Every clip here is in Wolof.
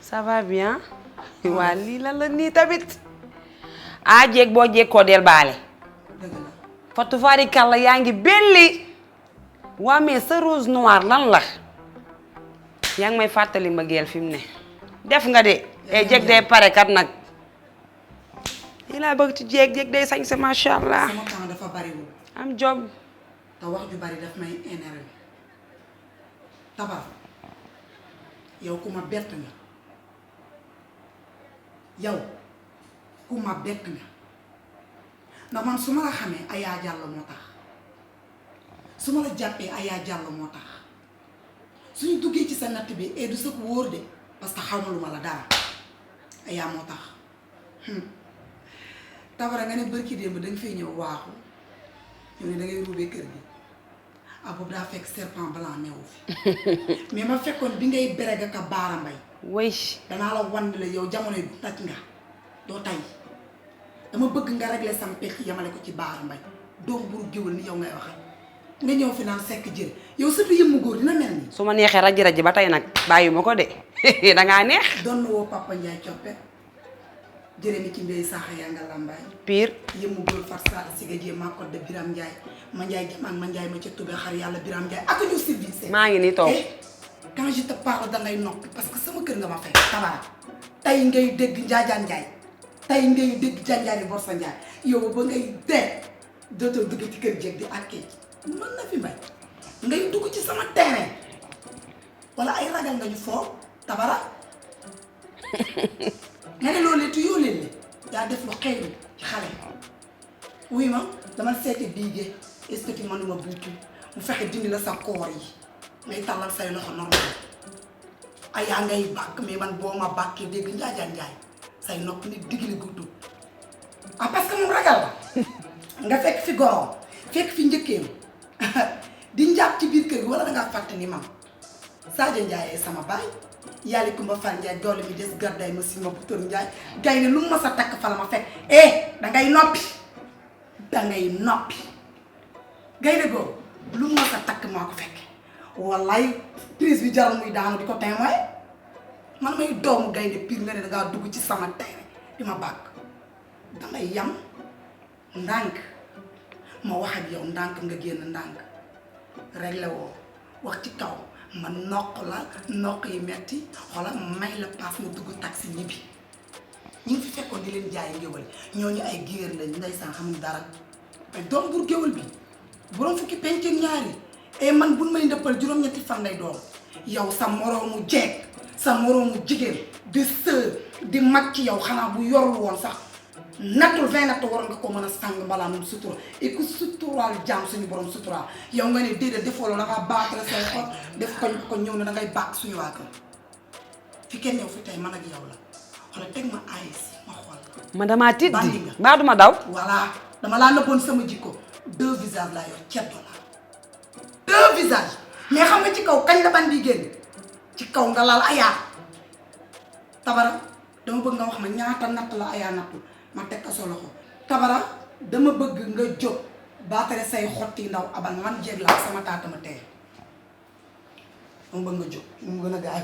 ça va bien. waa lii lan la nii tamit. ah jéeg boo jéeg del baale. Fatou Fari Kalla yaa ngi belli. waa mais sa rose noir lan la. yaa ngi may fàttali mbëggeel fi mu ne. def nga de. jéeg day pare kat nag. lii laa bëgg ci jéeg day sañ sa macha allah. sama temps dafa bariwul. am job. te wax ju bari daf may énervé. Tabar yow ku ma bett nga. yow ku ma bett nga. ndax man su ma la xamee Aya Diallo moo tax. su ma la jàppee Aya Diallo moo tax. suñu duggee ci sa natt bi du sa wóor de parce que xaw ma lu ma la dara. Aya moo tax. Tabara nga ne bërki démb danga fay ñëw waaxu ñu ne dangay ruubee kër gi ah boobu daa fekk serpent blanc newu fi mais ma fekkoon bi ngay berega ka baara mbay way danaa la wan la yow jamono yi taj nga doo tay dama bëgg nga régler sam pekk yamale ko ci baara mbay doom buru géwël ni yow ngay waxal nga ñëw fi naan sekk jër yow surtout yëmmu góor dina mel nii su ma neexee raji ba tey nag bàyyi ma ko de dangaa neex doon na woo Papa Ndiaye coppe jërë mi ci mbéy saaxa yaa nga lambaay pire yëmmu góor far sala si ga jee maa ko de Biram Ndiaye ma Ndiaye jam ak ma Ndiaye ma ca tubé xar yàlla Biram Ndiaye ak ñu civilisé maa ngi nii toog quand je te parle dangay noppi parce que sama kër nga ma fekk Tabara tey ngay dégg Njaajaan Njaay tey ngay dégg Janjaani Borsa Njaay yow ba ngay dee dootoo dugg ci kër jeeg di àkkee mën na fi mbay ngay dugg ci sama terrain wala ay ragal nga ñu foo Tabara nga ne loolee tu yoo leen daa def lu xew ci xale wuy ma dama seeti biige est-ce que tu mënuma buutu mu fexe dindi la sa koor yi ngay tàllal say loxo normal Aya ngay bàkk mais man boo ma bàkkee dégg Njaajaan Njaay say nopp ni digli guddu ah parce que moom ragal la nga fekk fi goroom fekk fi njëkkeem di njàpp ci biir kër gi wala dangaa fàtte ni man Sadio Ndiaye sama baay yàlla Kumba Fall Ndiaye doole mi des garday ma si ma butóor Ndiaye gay ne lu mu ma sa takk fa la ma fekk dangay noppi gay ne googu lu mu ma sa takk maa ko fekk wallaay prise bi jaral muy daanu di ko témoin man may doomu gaynde pire nga ne dangaa dugg ci sama terrain di ma bàgg dangay yam ndànk ma wax ak yow ndànk nga génn ndànk réglé woo wax ci kaw ma noq la noq yi metti xoola may la paas ma dugg taxi ñibbi ñi ngi fi fekkoon di leen jaay ngéwal ñooñu ay géer lañ ndeysaan xamuñ dara mais doom bur géwal bi boroom fukki penc ak ñaari man buñ may ndëppal juróom-ñetti fan lay doon yow sa moroomu jeeg sa moroomu jigéen di sër di mag ci yow xanaa bu yorul woon sax nattul 20 natt waroon nga ko mën a sàng balaa moom sutura et que suturaal jaam suñu borom suturaal yow nga ne déedéet defoo la dangaa baatale say xol def ko ñëw ne dangay bàq suñu waa kër fi kenn ñëw fi tey man ak yow la xoolal teg ma ayis ma xool man damaa tiit bandi di nga mbaa duma daw voilà dama laa nëbboon sama jikko 2 visages laa yor ceddo la 2 visages mais xam nga ci kaw kañ la bandi génn ci kaw nga laal Aya Tabara dama bëgg nga wax ma ñaata natt la Aya nattu ma teg ko sa loxo Tabara dama bëgg nga jóg baatare say xotti ndaw abal man jéeg laa sama taata ma tey dama bëgg nga jóg mu gën a gaaw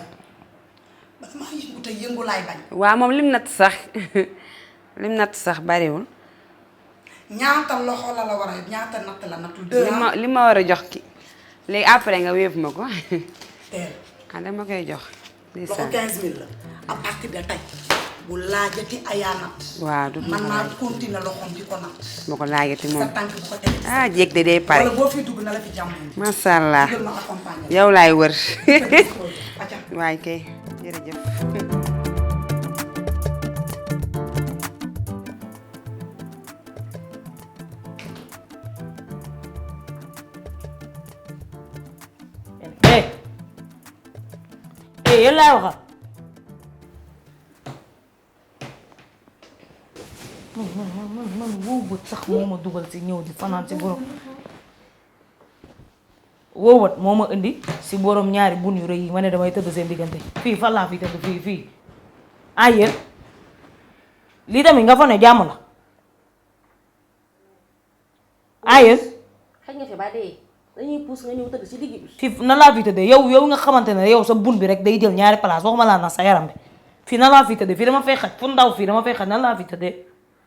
parce que maa yëngu te yëngu laay bañ. waaw moom lim natt sax bariwul. ñaata loxo la war a ñaata natt la nattul. li ma war a jox ki léegi après nga wéef ma ko. teel dama koy jox. loxo 15000 la à partir de tey bu laajati Aya natt. waaw du man naa continuer loxoom di ko natt. ma ko laajati moom sa tànk bu ko tegee. jéeg de day pare. wala boo fi dugg na la fi jàmm. macha allah digal ma accompagner. yow laay wër. Aca. waay kay jërëjëf. yéen laay waxal man wow bët sax moo ma dugal si ñëw di fanaan si borom wow bët moo ma indi si borom ñaari bun yu rëy yi ma ne damay tëdd seen diggante fii fan laa fi tëdd fii ah yéen lii tamit nga fa ne jàmm la ah yéen xëy nga fi ba dee dañuy puus nga ñëw tëdd si digg bi. fii na laa fi tëddee yow nga xamante ne yow sa bun bi rek day jël ñaari place waxuma laa na sa yaram bi fii nan laa fi tëddee fii dama fay xaj fu ndaw fii dama fay xaj nan laa fi tëddee.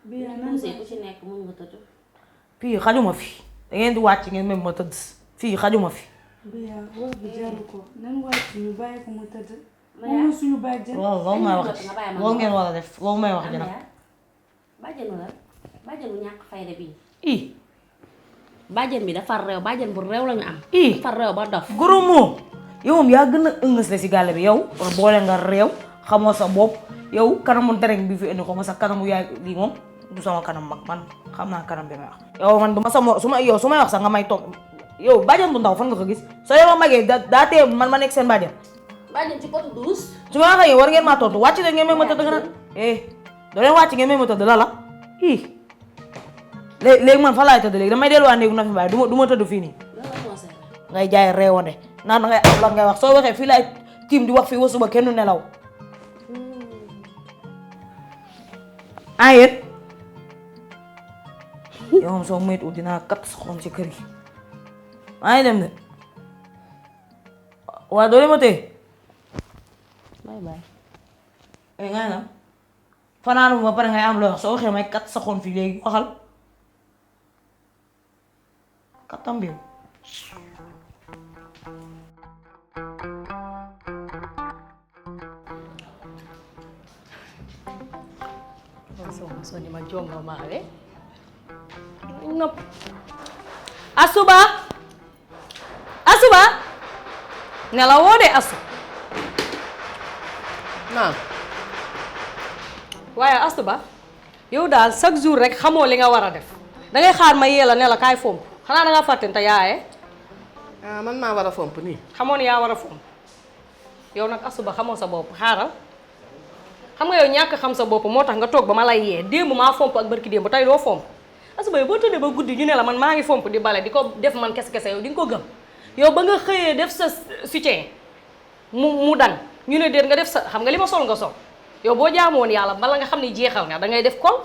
poussé ku ci nekk mën nga tëdd. fii xajuma fi da ngeen di wàcc ngeen même ma tëdd fii xajuma fi. Biya wax bi jaru ko nan wàcc ñu bàyyi ko mu tëdd. moom suñu bàjjen. loolu may wax loolu ngeen war a def loolu may wax dina. bàjjenu la bàjjenu ñàkk fayda bii. i bàjjen bi dafa réew bàjjen bu réew lañu am. i dafa réew ba dof. goro moom yow moom yaa gën a ëngës la si gàlle bi yow boole nga réew xamoo sa bopp yow kanamu dereng bi fi indi ko ma sa kanamu yaay lii moom du sama kanam mag man xam naa kanam bi may wax. yow man du ma sama su may wax sax nga may toog yow bàjjen bu ndaw fan nga ko gis soo yow magee daa tee man ma nekk seen bàjjen. bàjjen ci potu douce. su ma waxee war ngeen maa tontu wàcc leen ngeen may ma tëdd nga naan doo leen wàcc ngeen may ma tëdd la léegi man fa laay tëdd léegi damay delluwaat néegu na fi bàyyi du ma tëdd fii nii ngay jaay reewande naan da ngay am la ngay wax soo waxee fii laay tiim di wax fii wasuba kenn nelaw yéen yow moom soo moytu dinaa kat sa xom ci kër gi maa ngi dem de waa doo leen ma téye bye bye. ngay na fanaanu ba pare ngay am loo wax soo waxee may kat sa xom fii léegi waxal katam bi so ni ma jonga maale nopp asuba nelawoo de asu naam waaye asuba yow daal chaque jour rek xamoo li nga war a def dangay xaar ma yee la ne la kaay fomp xanaa dangaa fàttente yaaye man maa war a fomp nii xamoon yaa war a fomp yow nag asuba xamoo sa bopp xaaral xam nga yow ñàkk xam sa bopp moo tax nga toog ba ma lay yee démb maa fomp ak barki démb tey doo fomp asuba yow boo tëddee ba guddi ñu ne la man maa ngi fomp di bale di ko def man kese-kese yow di nga ko gëm yow ba nga xëyee def sa soutien mu dang ñu ne déet nga def sa xam nga li ma sol nga sol yow boo jaamoon yàlla bala nga xam ne jeexal nga dangay def kol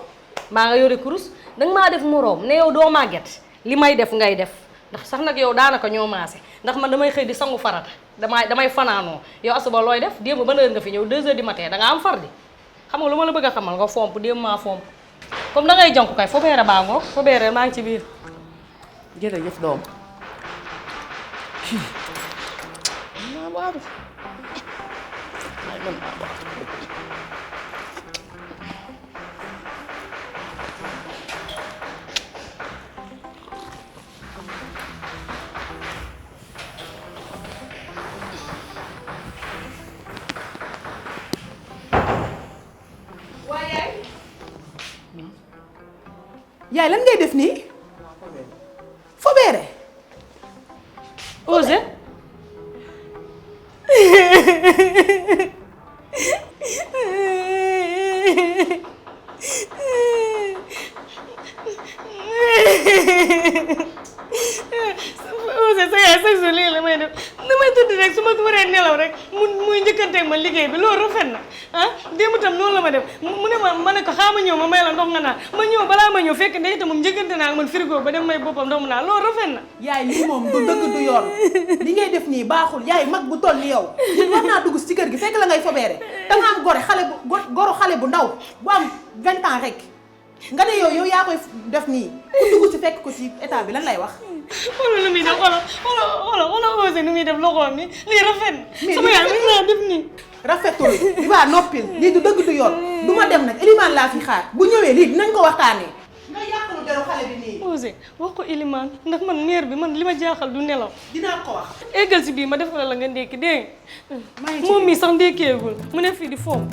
maa nga yore kurus danga maa def moroom ne yow doo màgget li may def ngay def ndax sax nag yow daanaka ñoo maase ndax man damay xëy di sangu farata damay fanaanoo yow asuba looy def démb ban heure nga fi ñëw 2 heures du matin da nga am far di xam nga lu ma la bëgg a xamal nga fomp démb maa fomp comme da ngay jonk kay fobeere baa ngoog fobeere maa ngi ci biir jërëjëf doom naa baaru yaay lan ngay def nii fobeere Osé sa yaay sax su lii la may def damay tëdd rek su ma waree nelaw rek muy njëkkanteeg ma liggéey bi loolu rafet na démb tam noonu la ma def mu ne ma ne ko xaama ñëw ma may la ndox nga naan ma ñëw balaa ma ñëw fekk ndey itam moom njëkkante naa ak man frigo ba dem may boppam ndox mu naan loolu rafet na yaay lii moom du dëgg du yoon li ngay def nii baaxul yaay mag bu toll ni yow nit war naa dugg ci kër gi fekk la ngay fobeere danga am goro xale bu ndaw bu am 20 ans rek nga ne yow yaa koy def nii ku dugg ci fekk ko ci état bi lan lay wax xoolal nu muy def xoolal Osé nu muy def loxoom ni lii rafet na sama yaay mi naa def nii rafetul di baa noppil lii du dëgg du yoon du ma dem nag Elimane laa fi xaar bu ñëwee lii dinañ ko waxtaanee nga yàqalu deru xale bi nii Osé wax ko Elimane ndax man mère bi man li ma jaaxal du nelaw dinaa ko wax eggal si bii ma defal la nga ndékki dégg nga moom mii sax ndékkeegul mu ne fii di foofu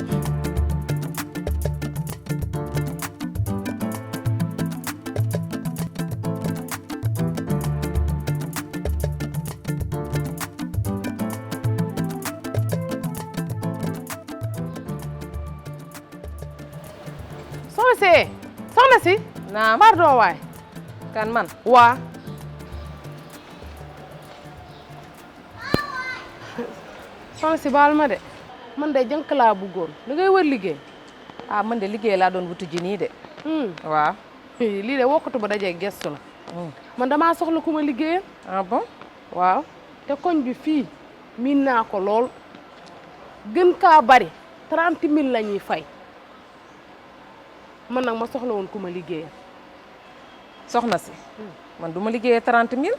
soxna si naam pardon waay kan man waa soxna si baal ma de man de jënk laa bëggoon da ngay wër liggéey man de liggéey laa doon wuti ji nii de waaw lii de wokkatu ba dajee gestu la man damaa soxla ku ma liggéeyal bon waaw te koñ bi fii miin naa ko lool gën kaa bari 30 000 la ñuy fay man nag ma soxla woon ku ma liggéeyal. soxna si man du ma liggéeyee 30 000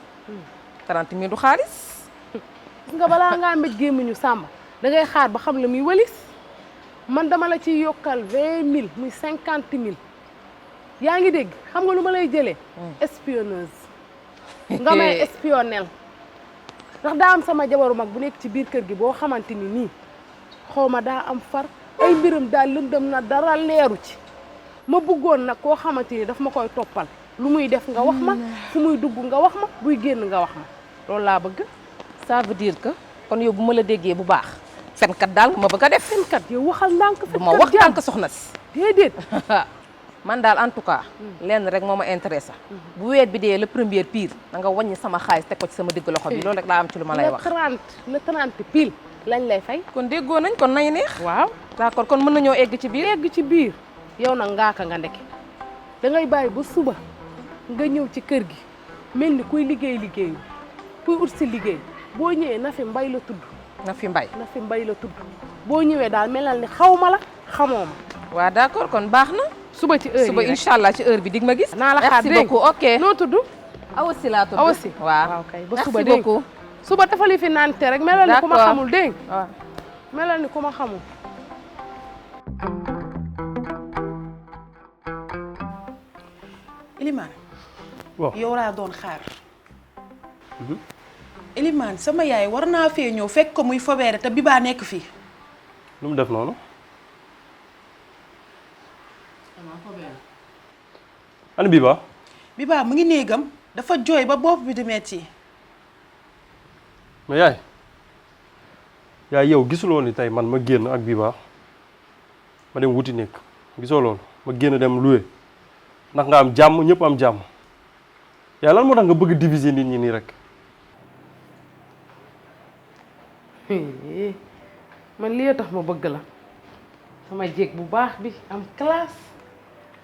30 000 du xaalis. gis nga balaa ngaa mbéj gémmiñu sàmba da ngay xaar ba xam la muy walis man dama la ciy yokkal 20 000 muy 50 000 yaa ngi dégg xam nga lu ma lay jëlee. espionneuse. nga may espionnel ndax daa am sama jabaru mag bu nekk ci biir kër gi boo xamante ni nii xaw ma daa am far ay mbiram daal lëndëm na dara leeru ci ma bëggoon nag koo xamante ni daf ma koy toppal lu muy def nga wax ma fu muy dugg nga wax ma buy génn nga wax ma loolu laa bëgg. ça veut dire que kon yow bu ma la déggee bu baax fenkat daal nga ma bëgg a def. fenkat yow waxal ndànk. du ma wax ndànk soxna si. déedéet. man daal en tout cas lenn rek moo ma intéressé bu weer bi dee le premier pire da nga wàññi sama xaalis teg ko ci sama digg loxo bi loolu rek laa am ci lu ma lay wax. le 30 pile lañ lay fay. kon déggoo nañ kon nay neex. waaw d'accord kon mën nañoo egg ci biir. egg ci biir yow nag ngaaka nga ndeke da ngay bàyyi ba suba nga ñëw ci kër gi mel ni kuy liggéeyu kuy ut si liggéey boo ñëwee Nafi Mbay la tudd. Nafi Mbay. Nafi Mbay la tudd boo ñëwee daal melal ni xaw ma la xamoo ma. waaw d'accord kon baax na. suba ci heure yi suba incha allah ci heure bi dig ma gis. naa la xaar merci beaucoup ok. noo tudd. Awa Si laa tudd. Awa Si waaw kay ba suba merci beaucoup. suba dafa li fi naan te rek melal ni ku ma xamul dégg waaw melal ni ku ma xamul. Elimane. waaw yow laa doon xaar. Elimane sama yaay war naa fee ñëw fekk ko muy fobeere te Biba nekk fii. lu mu def noonu. ana Biba. Biba mu ngi néegam dafa jooy ba bopp bi di metti. mais yaay yow gisuloo ni tey man ma génn ak Biba ma dem wuti nekk gisoo loolu ma génn dem loué ndax nga am jàmm ñëpp am jàmm yaay lan moo tax nga bëgg diviser nit ñi nii rek. man lii tax ma bëgg la sama jéeg bu baax bi am classe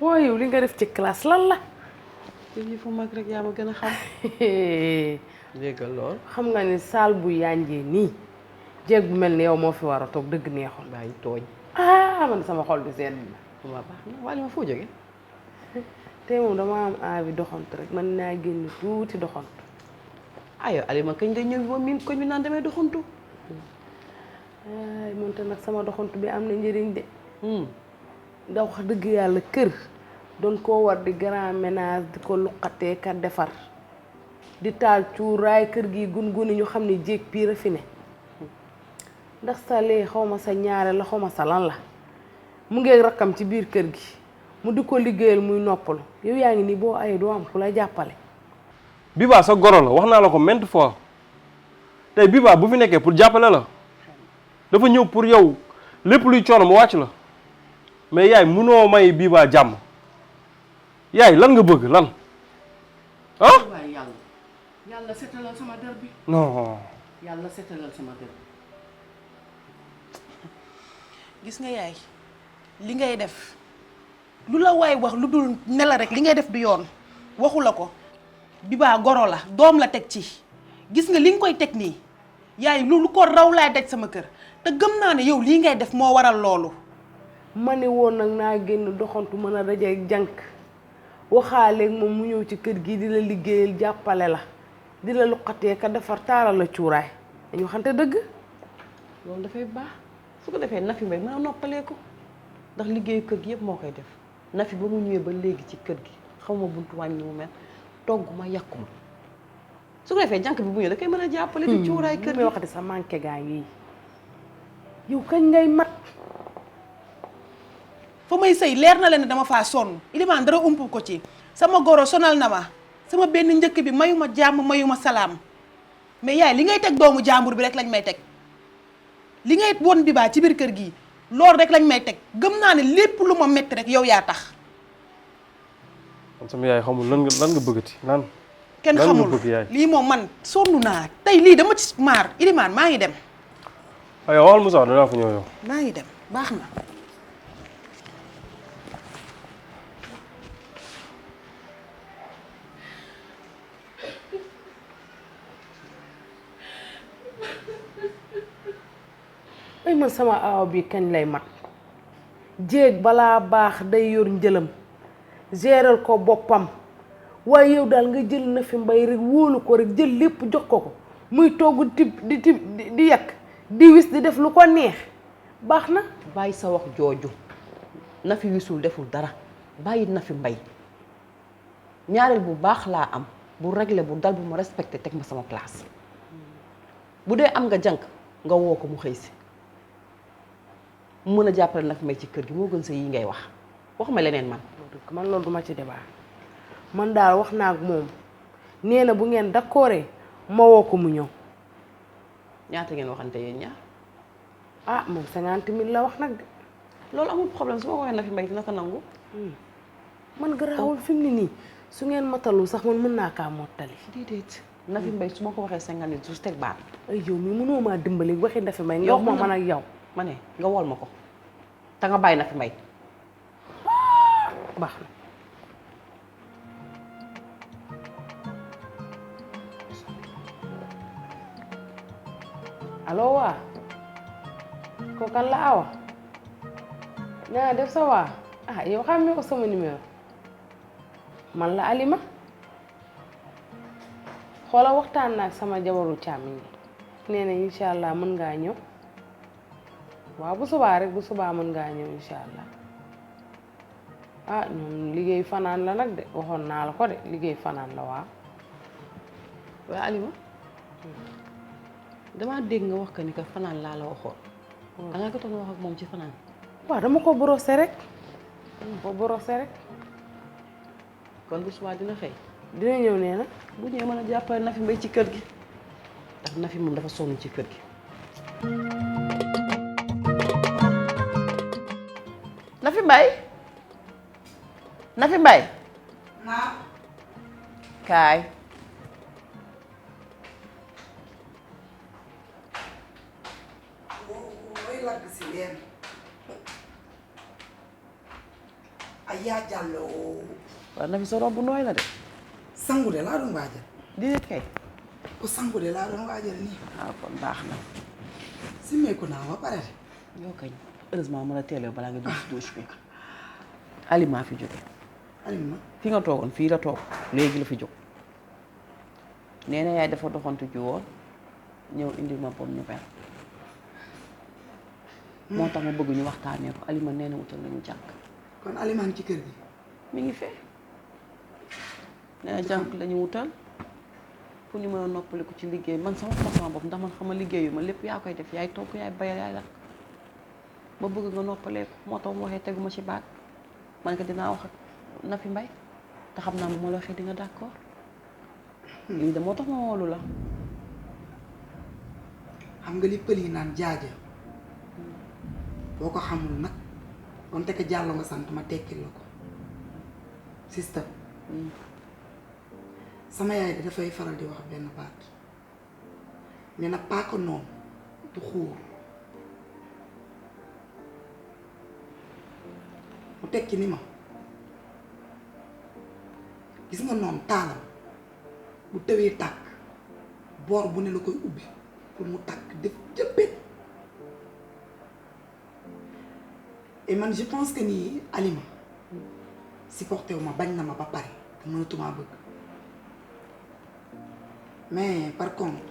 woo yow li nga def ci classe lan la. yi fu mag rek yaa ma gën a xam. déggal lool. xam nga ni saal bu yànjee nii jéeg bu mel ni yow moo fi war a toog dëgg neexoon. bàyyi tooñ. man sama xol bi sedd na. waaw baax na waaye ma foo jógee. tey moom dama am envie doxantu rek man naa génn tuuti doxantu. aywa Alima kañ nga ñëw ba miin koñ bi naan damay doxantu. ay moonte nag sama doxantu bi am na njëriñ de. ndax wax dëgg yàlla kër doon koo war di grand ménage di ko luqatee ka defar di taal cuuraay kër gi gun-guni ñu xam ne jéeg piir a fi ne ndax sa lee xaw ma sa ñaare la xaw ma sa lan la mu ngi rakkam ci biir kër gi mu di ko liggéeyal muy noppalu yow yaa ngi nii boo ayee doo am ku la jàppale. Biba sa goro la wax naa la ko maintes fois tey Biba bu fi nekkee pour jàppale la dafa ñëw pour yow lépp luy coono mu wàcc la mais yaay munoo may Biba jàmm yaay lan nga bëgg lan ah. waaye yàlla setalal sama der bi. non. yàlla setalal sama der bi. gis nga yaay li ngay def lu la waay wax lu dul ne la rek li ngay def du yoon waxu la ko. Biba goro la doom la teg ci gis nga li nga koy teg nii yaay lu ko raw laay daj sama kër te gëm naa ne yow lii ngay def moo waral loolu. ma ne woon nag naa génn doxantu mën a dajeeg jànk waxaaleeg moom mu ñëw ci kër gi di la liggéeyal jàppale la di la luqatee ka defar taaral la cuuraay dañu waxante dëgg. loolu dafay baax su ko defee Nafi Mbay mën a noppalee ko ndax liggéeyu kër gi yëpp moo koy def Nafi ba mu ñëwee ba léegi ci kër gi xaw ma buntu wàññi ni mu mel togg ma yàqu ma su ko defee jànk bi bu ñëwee da koy mën a jàppale di cuuraay kër gi. may waxati sa manqué gaa ngi yow kañ ngay mat. fa may sëy leer na leen ne dama faa sonn Ilimaan dara ump ko ci sama goro sonal na ma sama benn njëkk bi mayuma jàmm mayuma salaam mais yaay li ngay teg doomu jàmbur bi rek lañ may teg li ngay won Biba ci biir kër gi loolu rek lañ may teg gëm naa ne lépp lu ma metti rek yow yaa tax. man sama yaay xamul lan nga bëggati lan. kenn lan nga xamul bëgg yaay. lii moom man sonn naa tey lii dama ci maar Ilimaan maa ngi dem. aywa waxal Moussa danaa fa ñëw yow. maa ngi dem baax na. ay man sama aaw bi kañ lay mat jéeg balaa baax day yor njëlam géral ko boppam waaye yow daal nga jël na fi mbay rek wóolu ko rek jël lépp jox ko muy togg di yàq di wis di def lu ko neex baax na. bàyyi sa wax jooju na fi wisul deful dara bàyyi na fi mbay ñaareel bu baax laa am bu réglé bu dal bu ma respecté teg ma sama place bu dee am nga jànk nga woo ko mu xëy si mu mën a jàppale na fi mbay ci kër gi moo gën sa yi ngay wax ma leneen man loolu duma ci débat man daal wax naa ak moom nee na bu ngeen d'accordé ma woo ko mu ñëw. ñaata ngeen waxante yéen ñaar. ah moom 50 000 la wax nag de. loolu amul problème su ma waxee na fi mbay dina ko nangu. man garaawul fi mu ne nii su ngeen matalu sax man mën naa kaa mottali. déedéet na fi mbay su ma ko waxee 50 000 su teg baat. ay yow mi mënoo maa dimbali waxi na fi mbay nga wax ma man ak yow. ma ne nga wol ma ko te nga bàyyi na fi mbay. baax na. allo waa ko kan la Awa naa def sa waa ah yow xam ne ko sama numéro man la Alima xoola waxtaan naa ak sama jabaru càmmiñ nee na incha allah mën ngaa ñëw waaw bu subaa rek bu subaa mën ngaa ñëw incha allah ah ñoom liggéey fanaan la nag de waxoon naa la ko de liggéey fanaan la waaw. waaye Alima damaa dégg nga wax ko ni que fanaan laa la waxoon. da nga ko toog wax ak moom ci fanaan. waaw dama ko brosser rek. kon bu subaa dina xëy. dina ñëw nee na. bu ñëwee mën a jàppale na fi mbay ci kër gi ndax na fi moom dafa sonn ci kër gi. na fi mbay. na fi mbay. naam. kaay. lagg si leen ay yaa jàlloo. waaw na fi sa rob bu nooy la de. sangu de laa doon waajal. déedéet kay. ko sangu de laa doon waajal nii. waaw kon baax na. simmeeku naa ba pare de. yow kañ heureusement mën a teelee balaa nga jóg si douche bi. Alima fi jóge. Alima. fi nga toogoon fii la toog léegi la fi jóg. nee na yaay dafa doxantu ji woon ñëw indi ma pomme ñu benn. moo tax ma bëgg ñu waxtaanee ko Alima nee na wutal nañu jànk. kon Alima ngi ci kër gi. mi ngi fee. nee na jànk la ñu wutal pour ñu mën a noppaliku ci liggéey man sama bopp ndax man xama liggéeyu ma lépp yaa koy def yaay togg yaay bayal yaay lakk ma bëgg nga noppaleeku moo tax mu waxee teguma ci baat man ko dinaa wax ak na fi mbay te xam naa bu ma la waxee di nga d'accord lii de moo tax ma woolu la. xam nga li pël yi naan jaaja boo ko xamul nag donte ko jàllo nga sant ma tekkil la ko système sama yaay bi dafay faral di wax benn baat ne na paaka noonu du xuur mu tekki ni ma gis nga noonu taalam bu tëwee tàkk boor bu ne la koy ubbi pour mu tàkk def jëppit et man je pense que nii Alima supporté wu ma bañ na ma ba pare te mënatuma bëgg mais par contre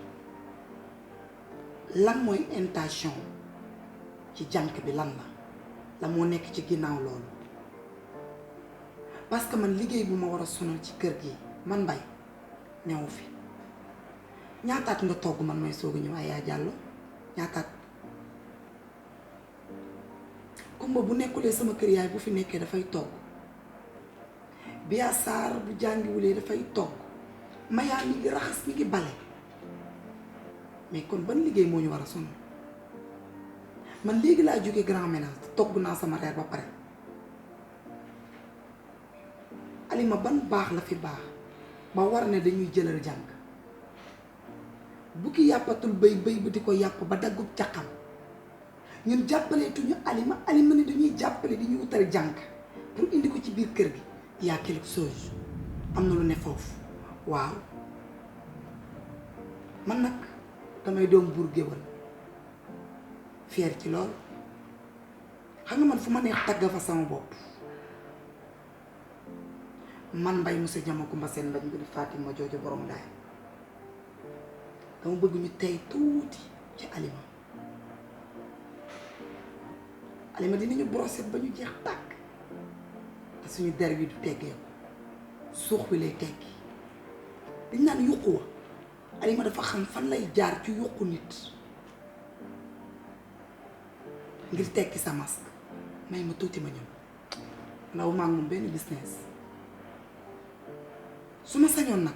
lan mooy intention ci jànk bi lan la moo nekk ci ginnaaw loolu parce que man liggéey bu ma war a sonal ci kër gi man Mbay newu fi ñaataat nga togg man may soog a ñëw ay yaa jàllo ñaataat kumba bu nekkulee sama kër yaay bu fi nekkee dafay togg Biya Saar bu jàngiwulee dafay togg Maya mi ngi raxas mi ngi bale mais kon ban liggéey moo ñu war a sonal man léegi laa jógee grand ménage togg naa sama reer ba pare Alima ban baax la fi baax ba war ne dañuy jëlal jàng bukki yàppatul bëy bu di ko yàpp ba daggub caqam ñun jàppaleetuñu Alima ne dañuy jàppale di ñu wutal jàng pour indi ko ci biir kër gi y a quelque chose am na lu ne foofu waaw man nag damay doom buur géwël fier ci lool xam nga man fu ma neex tagga fa sama bopp man mbay monsieur Jama Kumba seen mbañ bi di Fatima jooju borom daay dama bëgg ñu tey tuuti ci Alima dinañu brosser ba ñu jeex tàkk te suñu der bi du teggee ko suux bi lay teggi dañ naan yuqu wa Alima dafa xam fan lay jaar ci yuqu nit ngir tekki sa masque may ma tuuti ma ñëw ndaw maa ngi moom benn business su ma sañoon nag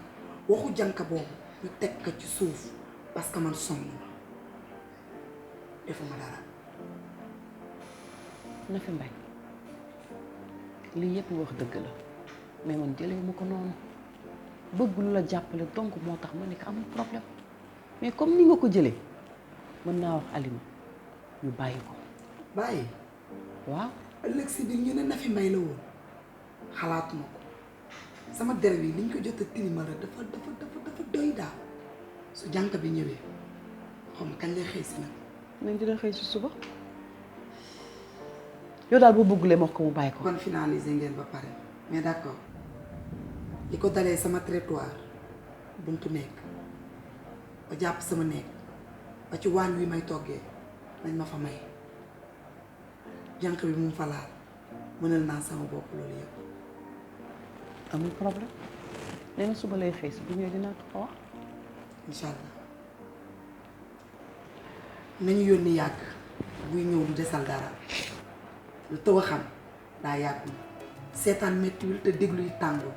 waxu jànka boobu ñu teg ko ci suuf parce que man sonn ma defuma dara. na fi mbay lii yëpp wax dëgg la mais man jëlee ma ko noonu bëgg lu la jàppale donc moo tax ma ne ko amul problème mais comme ni nga ko jëlee mën naa wax Alima ñu bàyyi ko. bàyyi. waaw. ëllëg si biir ñu ne na fi mbay la woon xalaatuma ko sama der bi liñ ko jot a tilimal dafa doy daal su jànk bi ñëwee xam nga kañ lay xëy si nag. nañ dina xëy si suba. yow daal boo bëggulee ma ko mu bàyyi ko. kon finaliser ngeen ba pare mais d'accord li ko dalee sama trottoir buntu nekk ba jàpp sama nekk ba ci waañ wi may toggee nañ ma fa may jànq bi mu fa laal mënal naa sama bopp loolu yëpp. amul problème nee na suba lay xëy si bu ñëwee dinaa ko wax. incha allah nañu yónni yàgg buy ñëw du desal dara. lu taw a xam daa yàgg seetaan méttiwul te déglu yi tàngul